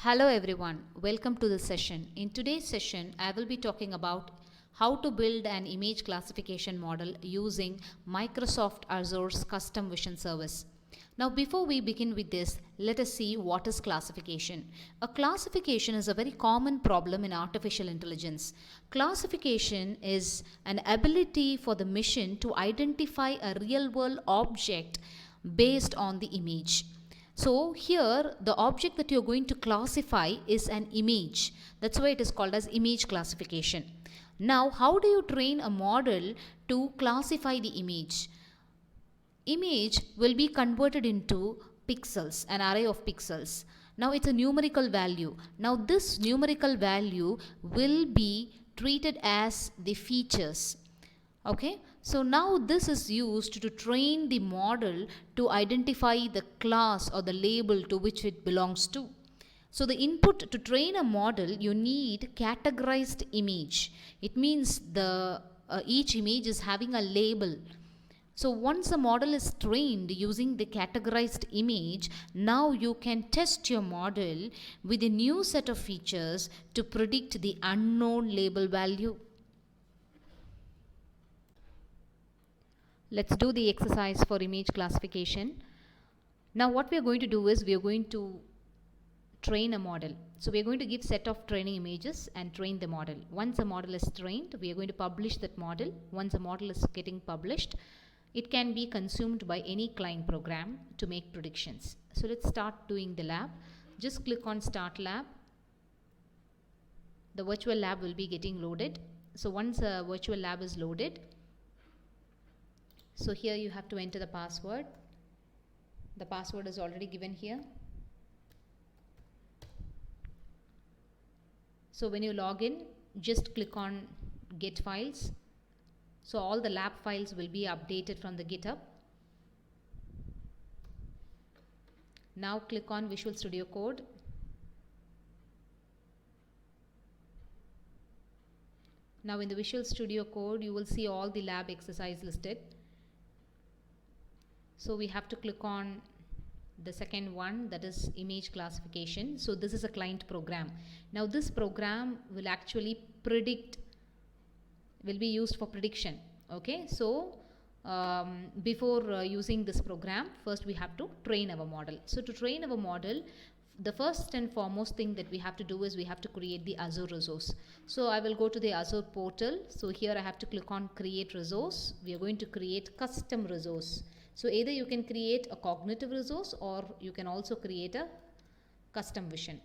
Hello everyone, welcome to this session. In today's session, I will be talking about how to build an image classification model using Microsoft Azure's Custom Vision service. Now before we begin with this, let us see what is classification. A classification is a very common problem in artificial intelligence. Classification is an ability for the machine to identify a real world object based on the image. So here the object that you're going to classify is an image. That's why it is called as image classification. Now how do you train a model to classify the image? Image will be converted into pixels, an array of pixels. Now it's a numerical value. Now this numerical value will be treated as the features. Okay, so now this is used to train the model to identify the class or the label to which it belongs to. So the input to train a model, you need categorized image. It means the each image is having a label. So once a model is trained using the categorized image, now you can test your model with a new set of features to predict the unknown label value. Let's do the exercise for image classification. Now what we are going to do is we are going to train a model. So we are going to give set of training images and train the model. Once a model is trained, we are going to publish that model. Once a model is getting published, it can be consumed by any client program to make predictions. So let's start doing the lab. Just click on Start Lab. The virtual lab will be getting loaded. So once a virtual lab is loaded, so here you have to enter the password. The password is already given here. So when you log in, just click on Get Files. So all the lab files will be updated from the GitHub. Now click on Visual Studio Code. Now in the Visual Studio Code, you will see all the lab exercise listed. So we have to click on the second one, that is image classification. So this is a client program. Now this program will actually predict, will be used for prediction. Okay, so before using this program, first we have to train our model. So to train our model, the first and foremost thing that we have to do is we have to create the Azure resource. So I will go to the Azure portal. So here I have to click on create resource. We are going to create custom resource. So either you can create a cognitive resource or you can also create a custom vision.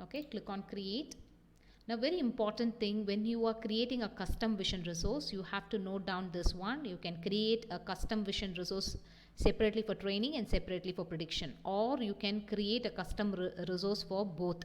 Okay, click on create. Now very important thing, when you are creating a custom vision resource, you have to note down this one. You can create a custom vision resource separately for training and separately for prediction, or you can create a custom resource for both.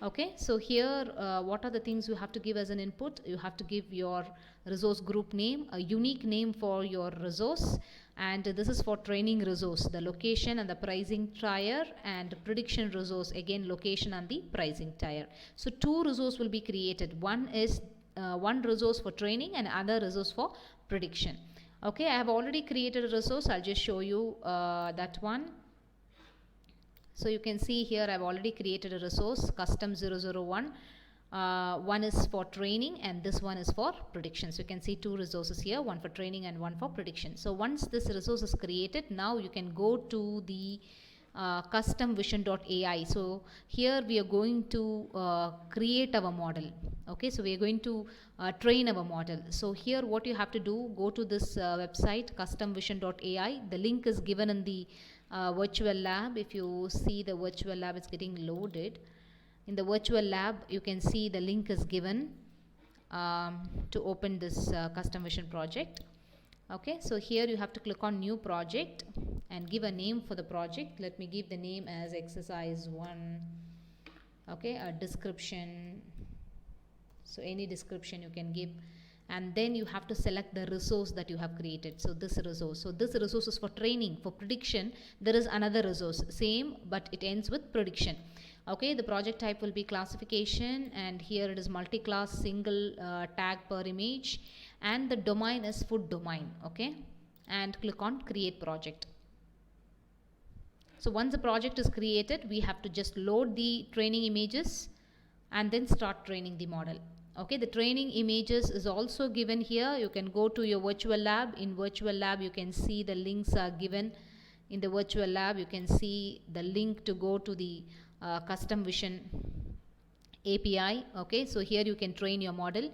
Okay, so here what are the things you have to give as an input? You have to give your resource group name, a unique name for your resource, and this is for training resource, the location and the pricing tier, and prediction resource, again location and the pricing tier. So two resources will be created. One is one resource for training and other resource for prediction. Okay, I have already created a resource. I'll just show you that one. So you can see here I've already created a resource, custom 001. One is for training and this one is for prediction. So you can see two resources here, one for training and one for prediction. So once this resource is created, now you can go to the customvision.ai. So here we are going to create our model. Okay, so we are going to train our model. So here what you have to do, go to this website, customvision.ai. The link is given in the virtual lab. If you see the virtual lab is getting loaded, in the virtual lab you can see the link is given to open this custom vision project. Okay, so here you have to click on new project and give a name for the project. Let me give the name as exercise 1. Okay, a description, so any description you can give, and then you have to select the resource that you have created. So this resource, so this resource is for training. For prediction there is another resource, same but it ends with prediction. Okay, the project type will be classification, and here it is multi-class single tag per image, and the domain is food domain. Okay, and click on create project. So once the project is created, we have to just load the training images and then start training the model. Okay, the training images is also given here. You can go to your virtual lab. In virtual lab, you can see the links are given. In the virtual lab, you can see the link to go to the custom vision API. Okay, so here you can train your model,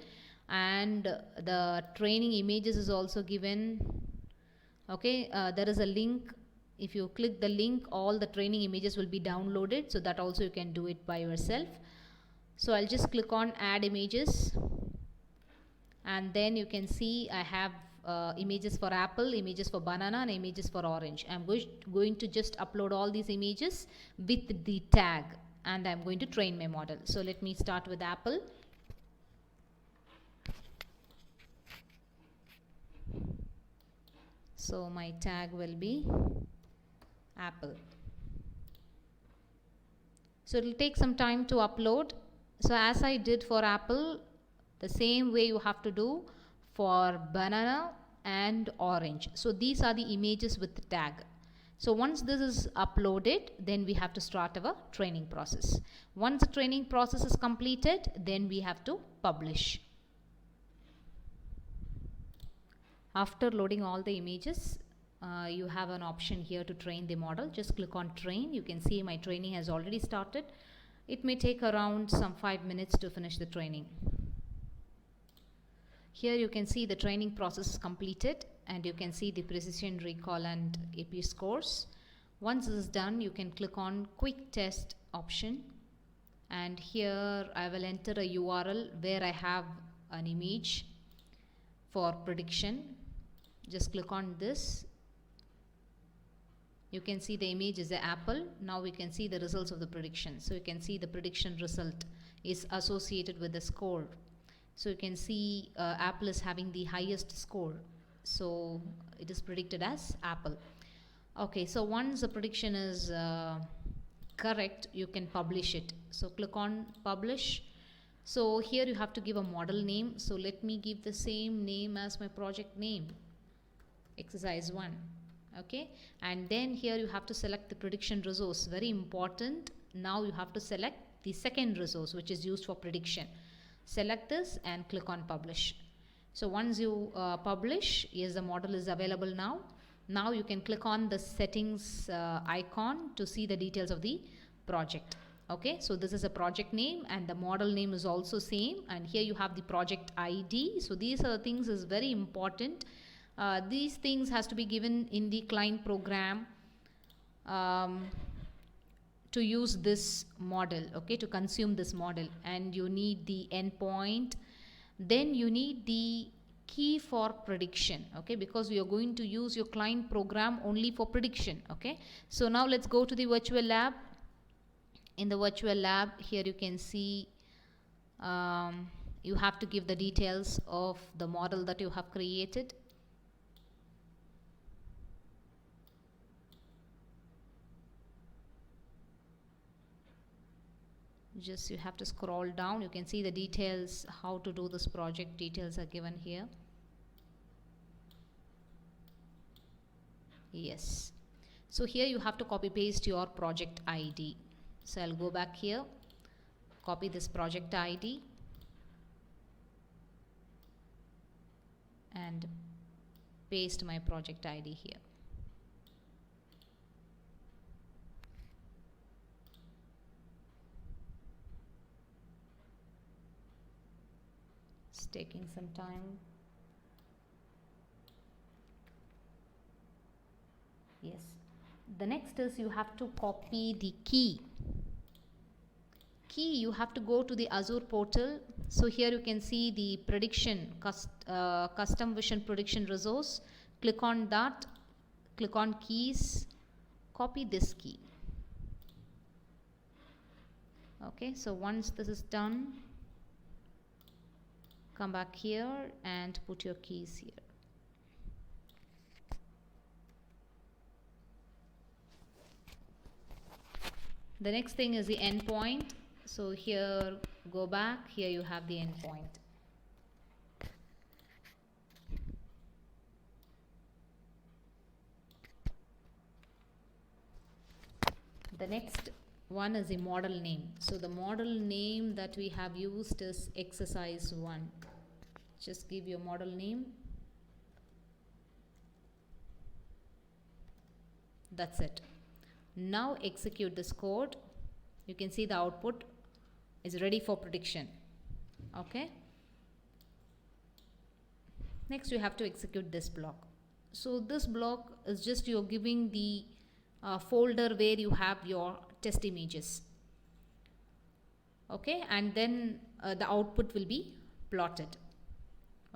and the training images is also given. Okay, there is a link. If you click the link, all the training images will be downloaded, so that also you can do it by yourself. So I'll just click on add images, and then you can see I have images for apple, images for banana, and images for orange. I'm going to just upload all these images with the tag, and I'm going to train my model. So let me start with apple. So my tag will be apple. So it will take some time to upload. So as I did for apple, the same way you have to do for banana and orange. So these are the images with the tag. So once this is uploaded, then we have to start our training process. Once the training process is completed, then we have to publish. After loading all the images, you have an option here to train the model. Just click on train. You can see my training has already started. It may take around some 5 minutes to finish the training. Here you can see the training process is completed, and you can see the precision, recall, and AP scores. Once this is done, you can click on quick test option, and here I will enter a URL where I have an image for prediction. Just click on this. You can see the image is the apple. Now we can see the results of the prediction. So you can see the prediction result is associated with the score. So you can see apple is having the highest score. So it is predicted as apple. Okay, so once the prediction is correct, you can publish it. So click on publish. So here you have to give a model name. So let me give the same name as my project name, exercise 1. Okay, and then here you have to select the prediction resource. Very important. Now you have to select the second resource, which is used for prediction. Select this and click on publish. So once you publish, yes, the model is available now. Now you can click on the settings icon to see the details of the project. Okay, so this is a project name, and the model name is also same, and here you have the project ID. So these are the things is very important. These things has to be given in the client program to use this model, okay, to consume this model. And you need the endpoint, then you need the key for prediction, okay, because we are going to use your client program only for prediction. Okay, so now let's go to the virtual lab. In the virtual lab, here you can see you have to give the details of the model that you have created. Just you have to scroll down. You can see the details, how to do this project details are given here. Yes, so here you have to copy paste your project ID. So I'll go back here, copy this project ID and paste my project ID here. It's taking some time. Yes, the next is you have to copy the key. You have to go to the Azure portal. So here you can see the prediction custom vision prediction resource. Click on that, click on keys, copy this key. Okay, so once this is done, come back here and put your keys here. The next thing is the endpoint. So here, go back, here you have the endpoint. The next one is the model name. So the model name that we have used is exercise 1. Just give your model name. That's it. Now execute this code. You can see the output is ready for prediction. Okay. Next you have to execute this block. So this block is just you're giving the folder where you have your test images. Okay, and then the output will be plotted.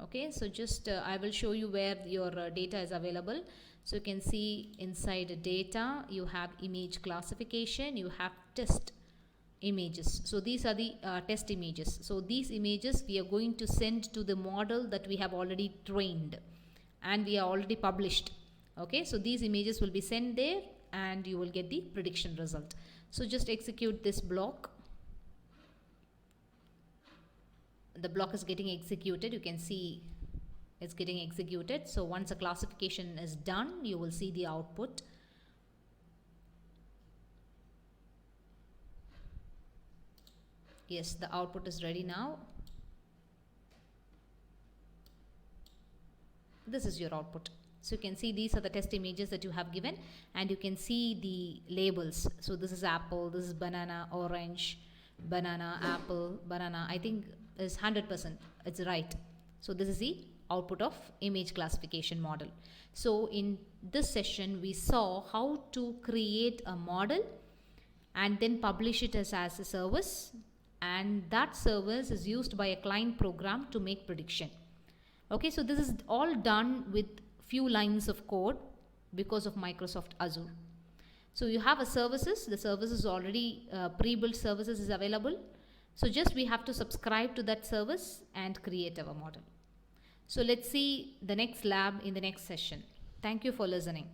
Okay, so just I will show you where your data is available. So you can see inside data you have image classification, you have test images. So these are the test images. So these images we are going to send to the model that we have already trained and we are already published. Okay, so these images will be sent there and you will get the prediction result. So just execute this block. The block is getting executed. You can see it's getting executed. So once a classification is done, you will see the output. Yes, the output is ready now. This is your output. So you can see these are the test images that you have given and you can see the labels. So this is apple, this is banana, orange, banana, apple, banana. I think is 100%. It's right. So this is the output of image classification model. So in this session, we saw how to create a model and then publish it as a service. And that service is used by a client program to make prediction. Okay, so this is all done with few lines of code because of Microsoft Azure. So you have a services, the services already pre-built services is available. So just we have to subscribe to that service and create our model. So let's see the next lab in the next session. Thank you for listening.